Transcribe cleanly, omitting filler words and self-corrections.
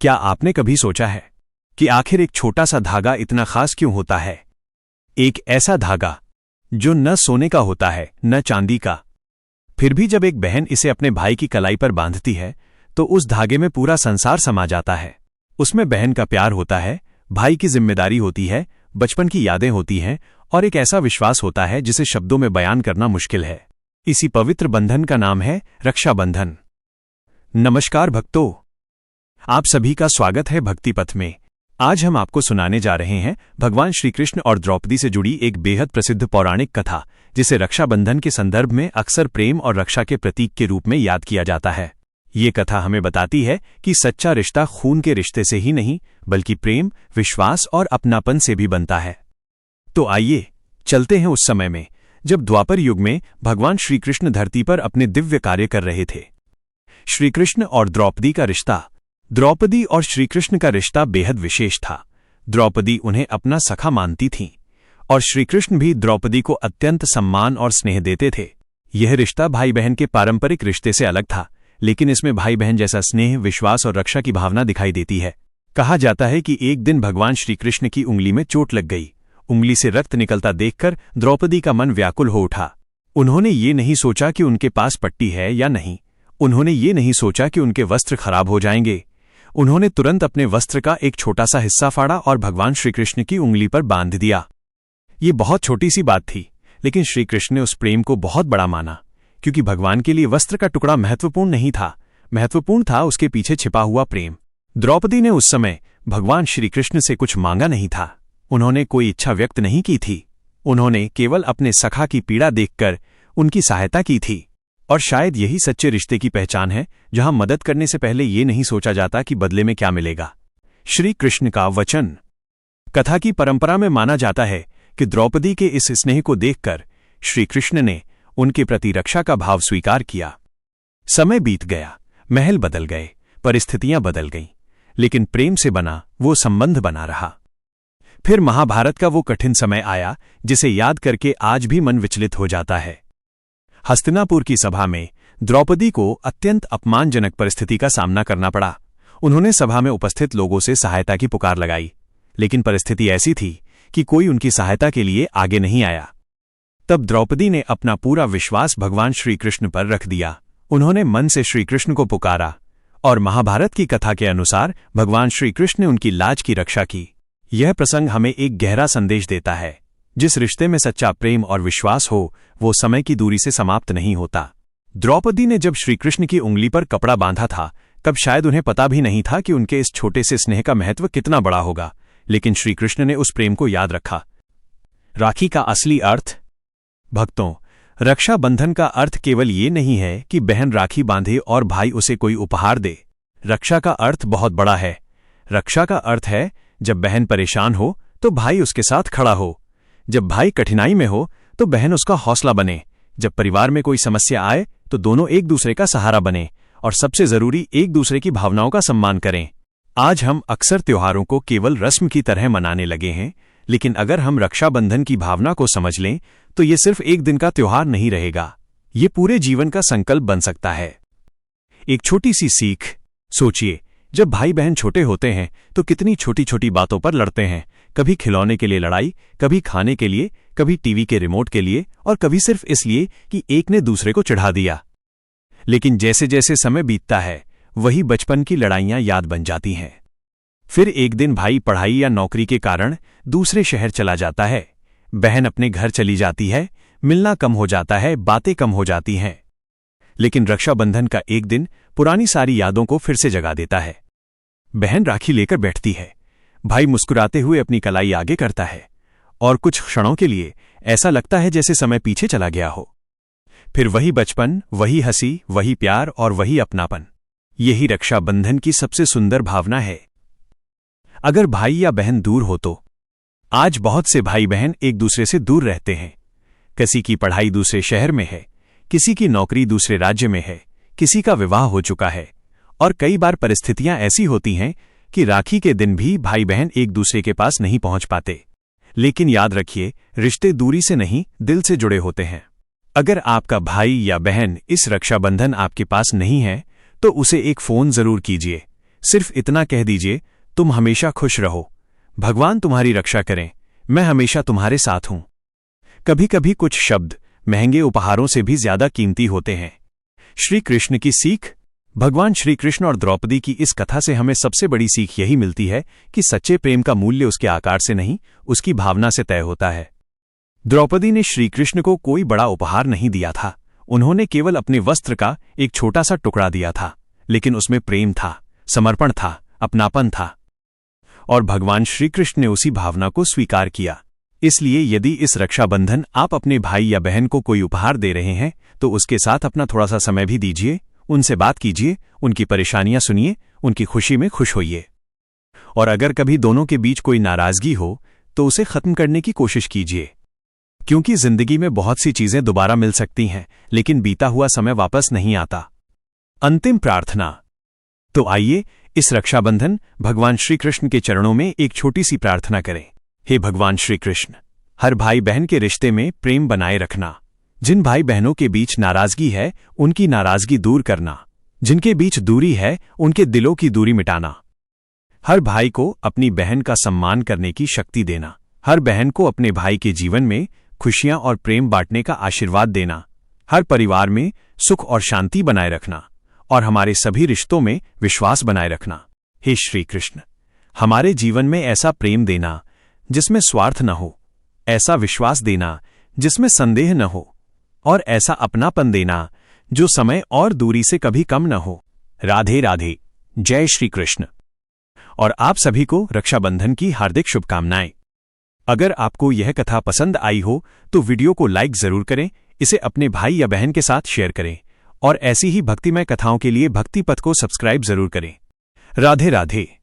क्या आपने कभी सोचा है कि आखिर एक छोटा सा धागा इतना खास क्यों होता है? एक ऐसा धागा जो न सोने का होता है न चांदी का, फिर भी जब एक बहन इसे अपने भाई की कलाई पर बांधती है तो उस धागे में पूरा संसार समा जाता है। उसमें बहन का प्यार होता है, भाई की जिम्मेदारी होती है, बचपन की यादें होती हैं और एक ऐसा विश्वास होता है जिसे शब्दों में बयान करना मुश्किल है। इसी पवित्र बंधन का नाम है रक्षाबंधन। नमस्कार भक्तों, आप सभी का स्वागत है भक्ति पथ में। आज हम आपको सुनाने जा रहे हैं भगवान श्री कृष्ण और द्रौपदी से जुड़ी एक बेहद प्रसिद्ध पौराणिक कथा, जिसे रक्षाबंधन के संदर्भ में अक्सर प्रेम और रक्षा के प्रतीक के रूप में याद किया जाता है। ये कथा हमें बताती है कि सच्चा रिश्ता खून के रिश्ते से ही नहीं बल्कि प्रेम, विश्वास और अपनापन से भी बनता है। तो आइए चलते हैं उस समय में जब द्वापर युग में भगवान श्री कृष्ण धरती पर अपने दिव्य कार्य कर रहे थे। श्री कृष्ण और द्रौपदी का रिश्ता, द्रौपदी और श्रीकृष्ण का रिश्ता बेहद विशेष था। द्रौपदी उन्हें अपना सखा मानती थीं और श्रीकृष्ण भी द्रौपदी को अत्यंत सम्मान और स्नेह देते थे। यह रिश्ता भाई बहन के पारंपरिक रिश्ते से अलग था, लेकिन इसमें भाई बहन जैसा स्नेह, विश्वास और रक्षा की भावना दिखाई देती है। कहा जाता है कि एक दिन भगवान श्रीकृष्ण की उंगली में चोट लग गई। उंगली से रक्त निकलता देखकर द्रौपदी का मन व्याकुल हो उठा। उन्होंने ये नहीं सोचा कि उनके पास पट्टी है या नहीं। उन्होंने ये नहीं सोचा कि उनके वस्त्र खराब हो जाएंगे। उन्होंने तुरंत अपने वस्त्र का एक छोटा सा हिस्सा फाड़ा और भगवान श्रीकृष्ण की उंगली पर बांध दिया। ये बहुत छोटी सी बात थी, लेकिन श्रीकृष्ण ने उस प्रेम को बहुत बड़ा माना, क्योंकि भगवान के लिए वस्त्र का टुकड़ा महत्वपूर्ण नहीं था, महत्वपूर्ण था उसके पीछे छिपा हुआ प्रेम। द्रौपदी ने उस समय भगवान श्रीकृष्ण से कुछ मांगा नहीं था। उन्होंने कोई इच्छा व्यक्त नहीं की थी। उन्होंने केवल अपने सखा की पीड़ा देखकर उनकी सहायता की थी। और शायद यही सच्चे रिश्ते की पहचान है, जहां मदद करने से पहले ये नहीं सोचा जाता कि बदले में क्या मिलेगा। श्री कृष्ण का वचन। कथा की परंपरा में माना जाता है कि द्रौपदी के इस स्नेह को देखकर श्री कृष्ण ने उनके प्रति रक्षा का भाव स्वीकार किया। समय बीत गया, महल बदल गए, परिस्थितियां बदल गईं, लेकिन प्रेम से बना वो संबंध बना रहा। फिर महाभारत का वो कठिन समय आया जिसे याद करके आज भी मन विचलित हो जाता है। हस्तिनापुर की सभा में द्रौपदी को अत्यंत अपमानजनक परिस्थिति का सामना करना पड़ा। उन्होंने सभा में उपस्थित लोगों से सहायता की पुकार लगाई, लेकिन परिस्थिति ऐसी थी कि कोई उनकी सहायता के लिए आगे नहीं आया। तब द्रौपदी ने अपना पूरा विश्वास भगवान श्रीकृष्ण पर रख दिया। उन्होंने मन से श्रीकृष्ण को पुकारा और महाभारत की कथा के अनुसार भगवान श्रीकृष्ण ने उनकी लाज की रक्षा की। यह प्रसंग हमें एक गहरा संदेश देता है। जिस रिश्ते में सच्चा प्रेम और विश्वास हो, वो समय की दूरी से समाप्त नहीं होता। द्रौपदी ने जब श्रीकृष्ण की उंगली पर कपड़ा बांधा था, तब शायद उन्हें पता भी नहीं था कि उनके इस छोटे से स्नेह का महत्व कितना बड़ा होगा, लेकिन श्रीकृष्ण ने उस प्रेम को याद रखा। राखी का असली अर्थ। भक्तों, रक्षाबंधन का अर्थ केवल ये नहीं है कि बहन राखी बांधे और भाई उसे कोई उपहार दे। रक्षा का अर्थ बहुत बड़ा है। रक्षा का अर्थ है जब बहन परेशान हो तो भाई उसके साथ खड़ा हो, जब भाई कठिनाई में हो तो बहन उसका हौसला बने, जब परिवार में कोई समस्या आए तो दोनों एक दूसरे का सहारा बने, और सबसे जरूरी एक दूसरे की भावनाओं का सम्मान करें। आज हम अक्सर त्योहारों को केवल रस्म की तरह मनाने लगे हैं, लेकिन अगर हम रक्षाबंधन की भावना को समझ लें तो ये सिर्फ एक दिन का त्योहार नहीं रहेगा, ये पूरे जीवन का संकल्प बन सकता है। एक छोटी सी सीख। सोचिए, जब भाई बहन छोटे होते हैं तो कितनी छोटी छोटी बातों पर लड़ते हैं। कभी खिलौने के लिए लड़ाई, कभी खाने के लिए, कभी टीवी के रिमोट के लिए, और कभी सिर्फ इसलिए कि एक ने दूसरे को चिढ़ा दिया। लेकिन जैसे जैसे समय बीतता है, वही बचपन की लड़ाइयां याद बन जाती हैं। फिर एक दिन भाई पढ़ाई या नौकरी के कारण दूसरे शहर चला जाता है, बहन अपने घर चली जाती है, मिलना कम हो जाता है, बातें कम हो जाती हैं। लेकिन रक्षाबंधन का एक दिन पुरानी सारी यादों को फिर से जगा देता है। बहन राखी लेकर बैठती है, भाई मुस्कुराते हुए अपनी कलाई आगे करता है, और कुछ क्षणों के लिए ऐसा लगता है जैसे समय पीछे चला गया हो। फिर वही बचपन, वही हंसी, वही प्यार और वही अपनापन। यही रक्षाबंधन की सबसे सुंदर भावना है। अगर भाई या बहन दूर हो तो, आज बहुत से भाई बहन एक दूसरे से दूर रहते हैं। किसी की पढ़ाई दूसरे शहर में है, किसी की नौकरी दूसरे राज्य में है, किसी का विवाह हो चुका है, और कई बार परिस्थितियां ऐसी होती हैं कि राखी के दिन भी भाई बहन एक दूसरे के पास नहीं पहुंच पाते। लेकिन याद रखिए, रिश्ते दूरी से नहीं, दिल से जुड़े होते हैं। अगर आपका भाई या बहन इस रक्षाबंधन आपके पास नहीं है, तो उसे एक फोन जरूर कीजिए। सिर्फ इतना कह दीजिए, तुम हमेशा खुश रहो, भगवान तुम्हारी रक्षा करें, मैं हमेशा तुम्हारे साथ हूं। कभी कभी कुछ शब्द महंगे उपहारों से भी ज्यादा कीमती होते हैं। श्री कृष्ण की सीख। भगवान श्री कृष्ण और द्रौपदी की इस कथा से हमें सबसे बड़ी सीख यही मिलती है कि सच्चे प्रेम का मूल्य उसके आकार से नहीं, उसकी भावना से तय होता है। द्रौपदी ने श्री कृष्ण को कोई बड़ा उपहार नहीं दिया था, उन्होंने केवल अपने वस्त्र का एक छोटा सा टुकड़ा दिया था, लेकिन उसमें प्रेम था, समर्पण था, अपनापन था। और भगवान श्री कृष्ण ने उसी भावना को स्वीकार किया। इसलिए यदि इस रक्षाबंधन आप अपने भाई या बहन को कोई उपहार दे रहे हैं तो उसके साथ अपना थोड़ा सा समय भी दीजिए, उनसे बात कीजिए, उनकी परेशानियां सुनिए, उनकी खुशी में खुश होइए। और अगर कभी दोनों के बीच कोई नाराजगी हो तो उसे खत्म करने की कोशिश कीजिए, क्योंकि जिंदगी में बहुत सी चीजें दोबारा मिल सकती हैं, लेकिन बीता हुआ समय वापस नहीं आता। अंतिम प्रार्थना। तो आइए इस रक्षाबंधन भगवान श्री कृष्ण के चरणों में एक छोटी सी प्रार्थना करें। हे भगवान श्री कृष्ण, हर भाई बहन के रिश्ते में प्रेम बनाए रखना। जिन भाई बहनों के बीच नाराजगी है उनकी नाराजगी दूर करना, जिनके बीच दूरी है उनके दिलों की दूरी मिटाना। हर भाई को अपनी बहन का सम्मान करने की शक्ति देना, हर बहन को अपने भाई के जीवन में खुशियां और प्रेम बांटने का आशीर्वाद देना, हर परिवार में सुख और शांति बनाए रखना और हमारे सभी रिश्तों में विश्वास बनाए रखना। हे श्री कृष्ण, हमारे जीवन में ऐसा प्रेम देना जिसमें स्वार्थ न हो, ऐसा विश्वास देना जिसमें संदेह न हो, और ऐसा अपनापन देना जो समय और दूरी से कभी कम न हो। राधे राधे। जय श्री कृष्ण। और आप सभी को रक्षाबंधन की हार्दिक शुभकामनाएं। अगर आपको यह कथा पसंद आई हो तो वीडियो को लाइक जरूर करें, इसे अपने भाई या बहन के साथ शेयर करें और ऐसी ही भक्तिमय कथाओं के लिए भक्ति पथ को सब्सक्राइब जरूर करें। राधे राधे।